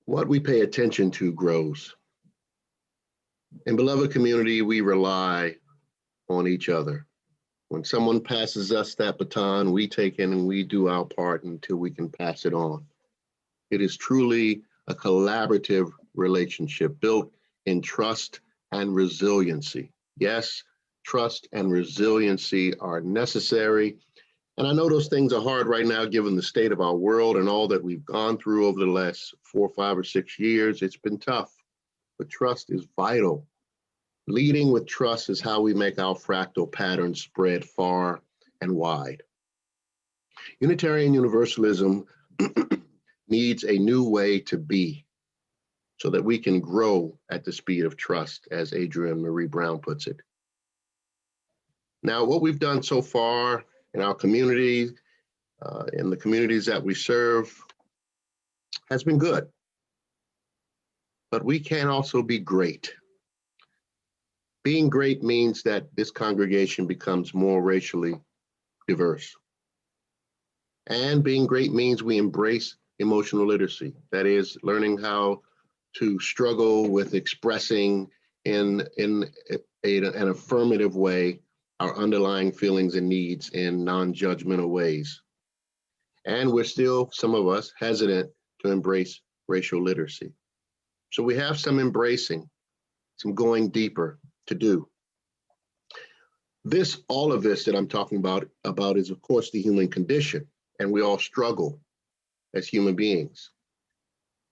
What we pay attention to grows. In beloved community, we rely on each other. When someone passes us that baton, we take it and we do our part until we can pass it on. It is truly a collaborative relationship built in trust and resiliency. Yes, trust and resiliency are necessary. And I know those things are hard right now, given the state of our world and all that we've gone through over the last 4, 5, or 6 years. It's been tough, but trust is vital. Leading with trust is how we make our fractal patterns spread far and wide. Unitarian Universalism needs a new way to be so that we can grow at the speed of trust, as Adrienne Maree Brown puts it. Now, what we've done so far in our community, in the communities that we serve, has been good. But we can also be great. Being great means that this congregation becomes more racially diverse. And being great means we embrace emotional literacy. That is, learning how to struggle with expressing in an affirmative way our underlying feelings and needs in non-judgmental ways. And we're still, some of us, hesitant to embrace racial literacy. So we have some embracing, some going deeper to do. All of this that I'm talking about is, of course, the human condition, and we all struggle as human beings.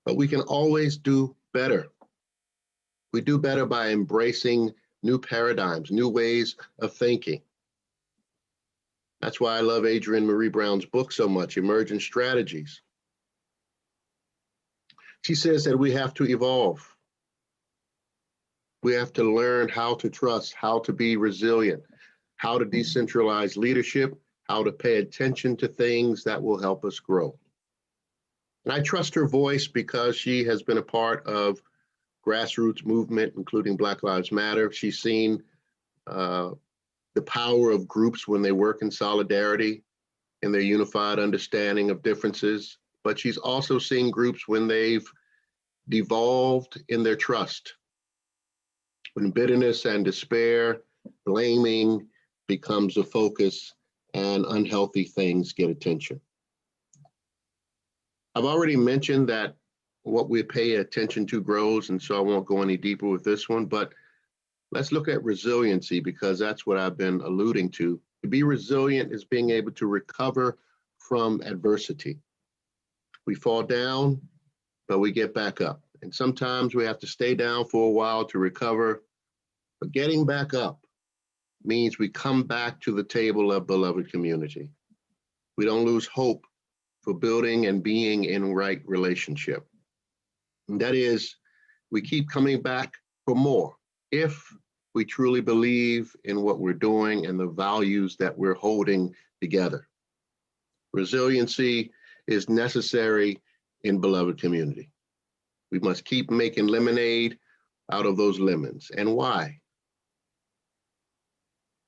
But we can always do better. We do better by embracing new paradigms, new ways of thinking. That's why I love Adrienne Maree Brown's book so much, Emergent Strategies. She says that we have to evolve. We have to learn how to trust, how to be resilient, how to decentralize leadership, how to pay attention to things that will help us grow. And I trust her voice because she has been a part of grassroots movement, including Black Lives Matter. She's seen the power of groups when they work in solidarity and their unified understanding of differences. But she's also seen groups when they've devolved in their trust, when bitterness and despair, blaming becomes a focus and unhealthy things get attention. I've already mentioned that what we pay attention to grows, and so I won't go any deeper with this one, but let's look at resiliency because that's what I've been alluding to. To be resilient is being able to recover from adversity. We fall down, but we get back up. And sometimes we have to stay down for a while to recover, but getting back up means we come back to the table of beloved community. We don't lose hope for building and being in right relationship. And that is, we keep coming back for more if we truly believe in what we're doing and the values that we're holding together. Resiliency is necessary in beloved community. We must keep making lemonade out of those lemons. And why?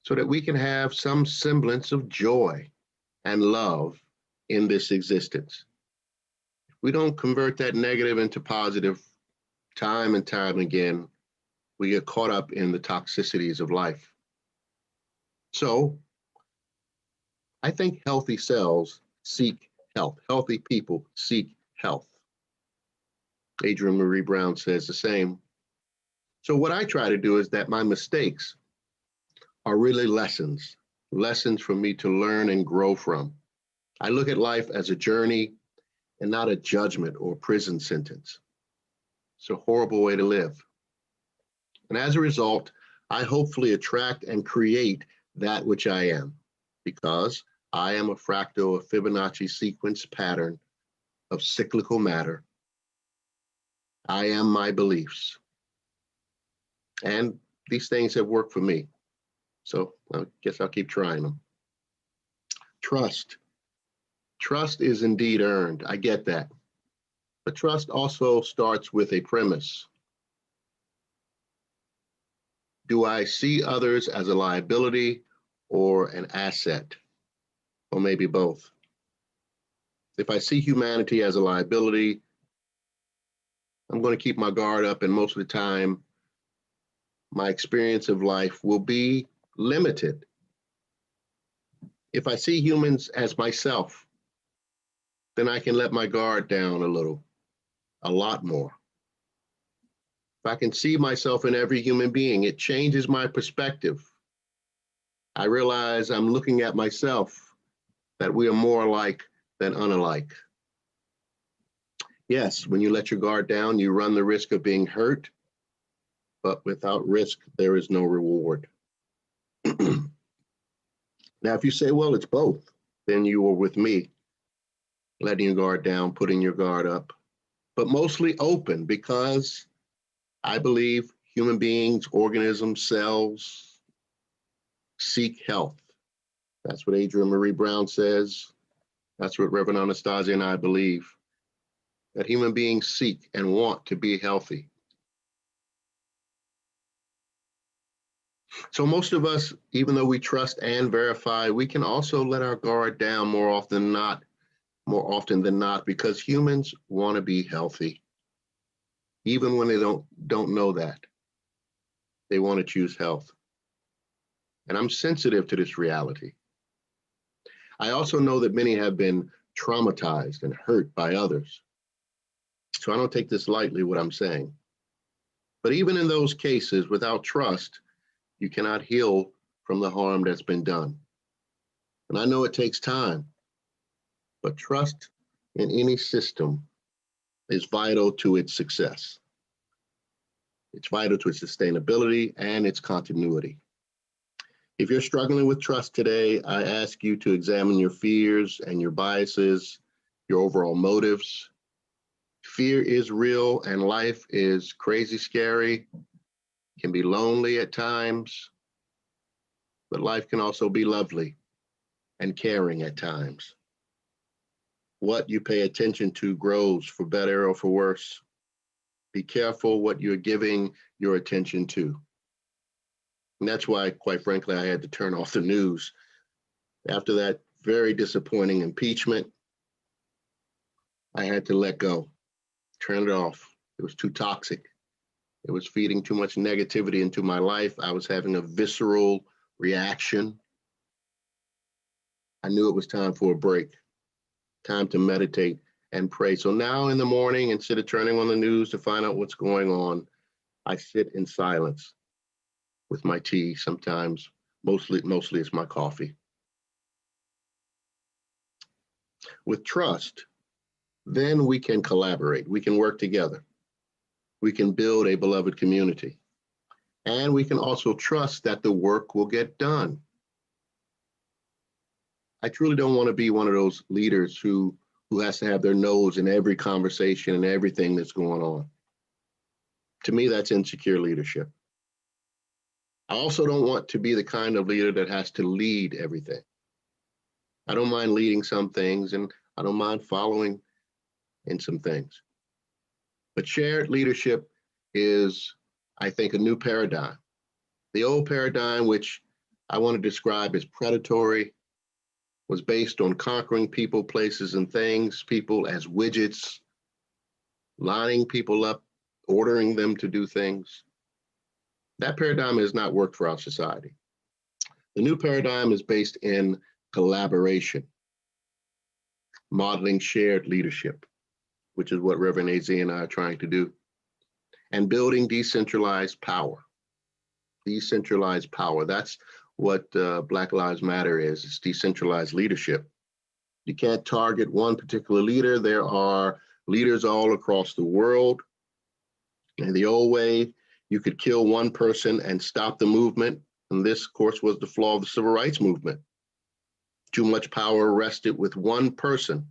So that we can have some semblance of joy and love in this existence. If we don't convert that negative into positive time and time again, we get caught up in the toxicities of life. So I think healthy cells seek health. Healthy people seek health. Adrienne Maree Brown says the same. So what I try to do is that my mistakes are really lessons for me to learn and grow from. I look at life as a journey and not a judgment or prison sentence. It's a horrible way to live. And as a result, I hopefully attract and create that which I am, because I am a fractal, a Fibonacci sequence pattern of cyclical matter. I am my beliefs. And these things have worked for me. So I guess I'll keep trying them. Trust. Trust is indeed earned. I get that. But trust also starts with a premise. Do I see others as a liability or an asset? Or maybe both. If I see humanity as a liability, I'm going to keep my guard up, and most of the time, my experience of life will be limited. If I see humans as myself, then I can let my guard down a lot more. If I can see myself in every human being, it changes my perspective. I realize I'm looking at myself, that we are more alike than unalike. Yes, when you let your guard down, you run the risk of being hurt, but without risk, there is no reward. Now, if you say, well, it's both, then you are with me, letting your guard down, putting your guard up, but mostly open, because I believe human beings, organisms, cells seek health. That's what Adrienne Maree Brown says. That's what Reverend Anastasia and I believe, that human beings seek and want to be healthy. So most of us, even though we trust and verify, we can also let our guard down more often than not, because humans want to be healthy. Even when they don't know that, they want to choose health. And I'm sensitive to this reality. I also know that many have been traumatized and hurt by others. So I don't take this lightly, what I'm saying. But even in those cases, without trust, you cannot heal from the harm that's been done. And I know it takes time, but trust in any system is vital to its success. It's vital to its sustainability and its continuity. If you're struggling with trust today, I ask you to examine your fears and your biases, your overall motives. Fear is real, and life is crazy scary, can be lonely at times, but life can also be lovely and caring at times. What you pay attention to grows, for better or for worse. Be careful what you're giving your attention to. And that's why, quite frankly, I had to turn off the news. After that very disappointing impeachment, I had to let go, turn it off. It was too toxic. It was feeding too much negativity into my life. I was having a visceral reaction. I knew it was time for a break, time to meditate and pray. So now in the morning, instead of turning on the news to find out what's going on, I sit in silence with my tea, sometimes, mostly it's my coffee. With trust, then we can collaborate, we can work together, we can build a beloved community, and we can also trust that the work will get done. I truly don't want to be one of those leaders who has to have their nose in every conversation and everything that's going on. To me, that's insecure leadership. I also don't want to be the kind of leader that has to lead everything. I don't mind leading some things, and I don't mind following in some things. But shared leadership is, I think, a new paradigm. The old paradigm, which I want to describe as predatory, was based on conquering people, places, and things, people as widgets, lining people up, ordering them to do things. That paradigm has not worked for our society. The new paradigm is based in collaboration, modeling shared leadership, which is what Reverend AZ and I are trying to do, and building decentralized power. Decentralized power, that's what Black Lives Matter is. It's decentralized leadership. You can't target one particular leader. There are leaders all across the world. And the old way, you could kill one person and stop the movement. And this, of course, was the flaw of the civil rights movement. Too much power rested with one person.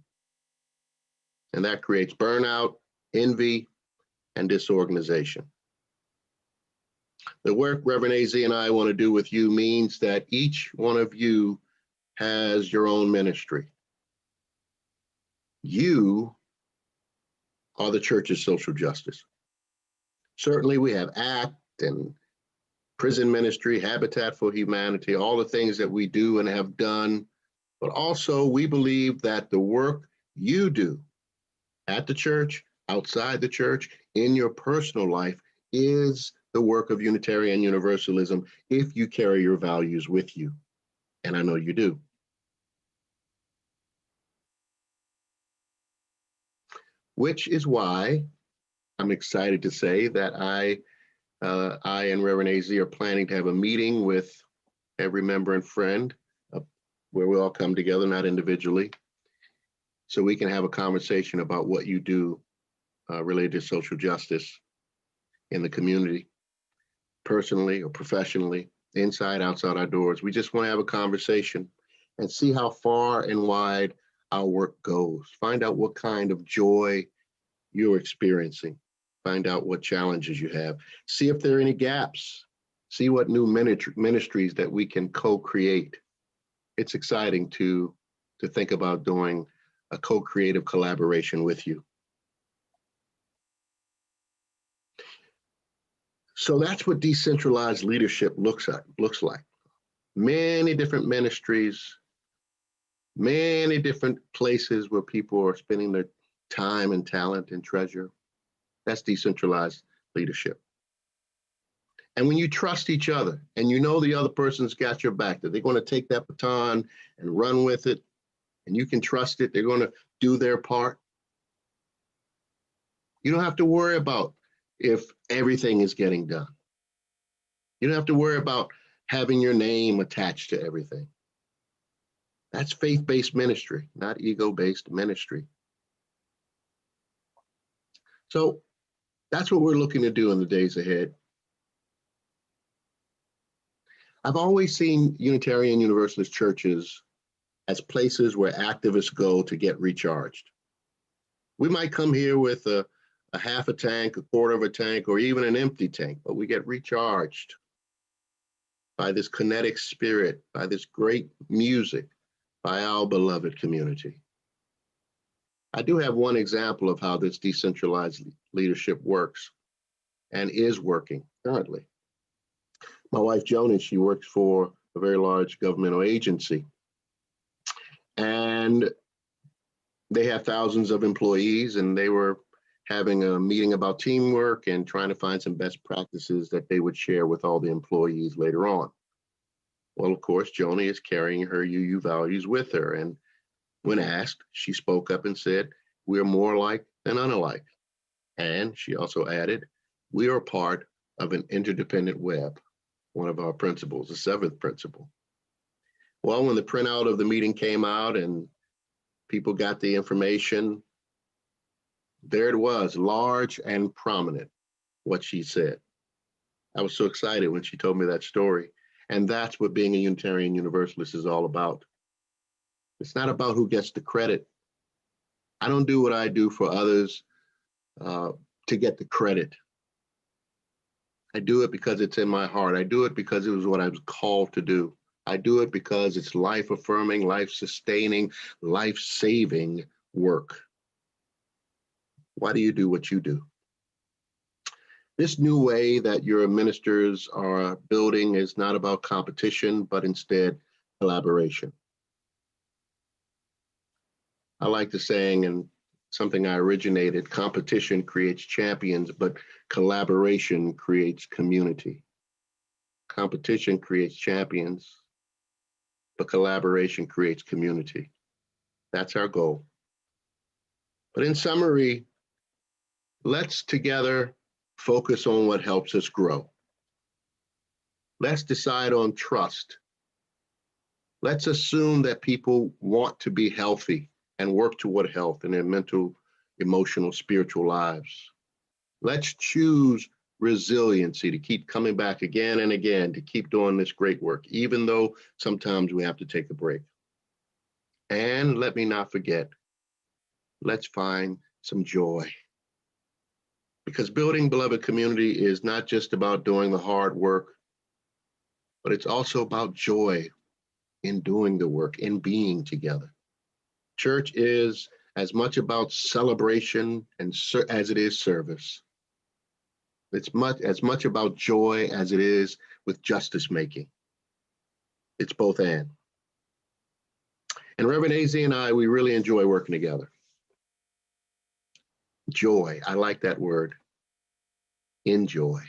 And that creates burnout, envy, and disorganization. The work Reverend AZ and I want to do with you means that each one of you has your own ministry. You are the church's social justice. Certainly we have ACT and prison ministry, Habitat for Humanity, all the things that we do and have done, but also we believe that the work you do at the church, outside the church, in your personal life is the work of Unitarian Universalism if you carry your values with you. And I know you do. Which is why I'm excited to say that I and Reverend AZ are planning to have a meeting with every member and friend where we all come together, not individually, so we can have a conversation about what you do related to social justice in the community, personally or professionally, inside, outside our doors. We just want to have a conversation and see how far and wide our work goes. Find out what kind of joy you're experiencing. Find out what challenges you have. See if there are any gaps. See what new ministries that we can co-create. It's exciting to think about doing a co-creative collaboration with you. So that's what decentralized leadership looks like. Many different ministries, many different places where people are spending their time and talent and treasure. That's decentralized leadership. And when you trust each other and you know the other person's got your back, that they're going to take that baton and run with it, and you can trust it, they're going to do their part. You don't have to worry about if everything is getting done. You don't have to worry about having your name attached to everything. That's faith-based ministry, not ego-based ministry. So that's what we're looking to do in the days ahead. I've always seen Unitarian Universalist churches as places where activists go to get recharged. We might come here with a half a tank, a quarter of a tank, or even an empty tank, but we get recharged by this kinetic spirit, by this great music, by our beloved community. I do have one example of how this decentralized leadership works and is working currently. My wife, Joni, she works for a very large governmental agency, and they have thousands of employees, and they were having a meeting about teamwork and trying to find some best practices that they would share with all the employees later on. Well, of course, Joni is carrying her UU values with her. And when asked, she spoke up and said, "We're more alike than unalike." And she also added, "We are part of an interdependent web," one of our principles, the seventh principle. Well, when the printout of the meeting came out and people got the information, there it was, large and prominent, what she said. I was so excited when she told me that story. And that's what being a Unitarian Universalist is all about. It's not about who gets the credit. I don't do what I do for others to get the credit. I do it because it's in my heart. I do it because it was what I was called to do. I do it because it's life-affirming, life-sustaining, life-saving work. Why do you do what you do? This new way that your ministers are building is not about competition, but instead collaboration. I like the saying, and something I originated, competition creates champions, but collaboration creates community. Competition creates champions, but collaboration creates community. That's our goal. But in summary, let's together focus on what helps us grow. Let's decide on trust. Let's assume that people want to be healthy and work toward health in their mental, emotional, spiritual lives. Let's choose resiliency to keep coming back again and again, to keep doing this great work, even though sometimes we have to take a break. And let me not forget, let's find some joy. Because building beloved community is not just about doing the hard work, but it's also about joy in doing the work, in being together. Church is as much about celebration as it is service. It's as much about joy as it is with justice making. It's both and. And Reverend AZ and I, we really enjoy working together. Joy, I like that word. enjoy.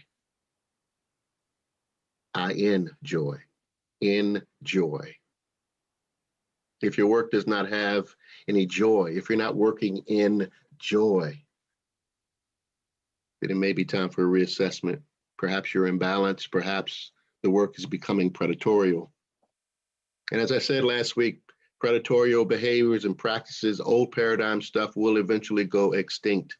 I enjoy. Enjoy. If your work does not have any joy, if you're not working in joy, then it may be time for a reassessment. Perhaps you're imbalanced. Perhaps the work is becoming predatorial. And as I said last week, predatorial behaviors and practices, old paradigm stuff will eventually go extinct.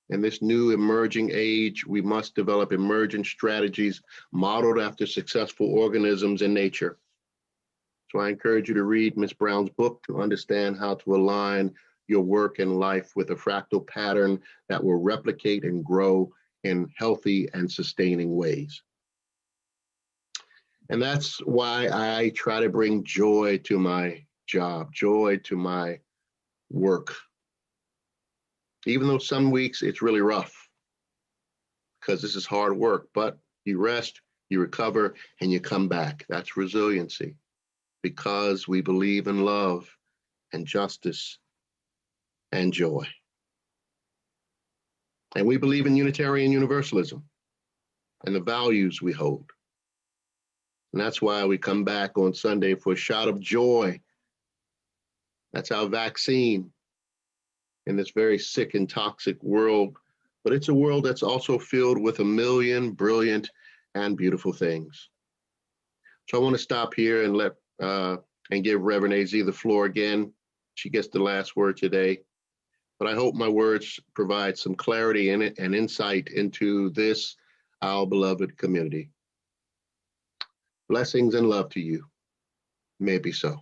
In this new emerging age, we must develop emergent strategies modeled after successful organisms in nature. So I encourage you to read Ms. Brown's book to understand how to align your work and life with a fractal pattern that will replicate and grow in healthy and sustaining ways. And that's why I try to bring joy to my job, joy to my work. Even though some weeks it's really rough, because this is hard work, but you rest, you recover, and you come back. That's resiliency, because we believe in love and justice and joy. And we believe in Unitarian Universalism and the values we hold. And that's why we come back on Sunday for a shot of joy. That's our vaccine in this very sick and toxic world. But it's a world that's also filled with a million brilliant and beautiful things. So I want to stop here and give Reverend AZ the floor again. She gets the last word today. But I hope my words provide some clarity in it and insight into this, our beloved community. Blessings and love to you. May it be so.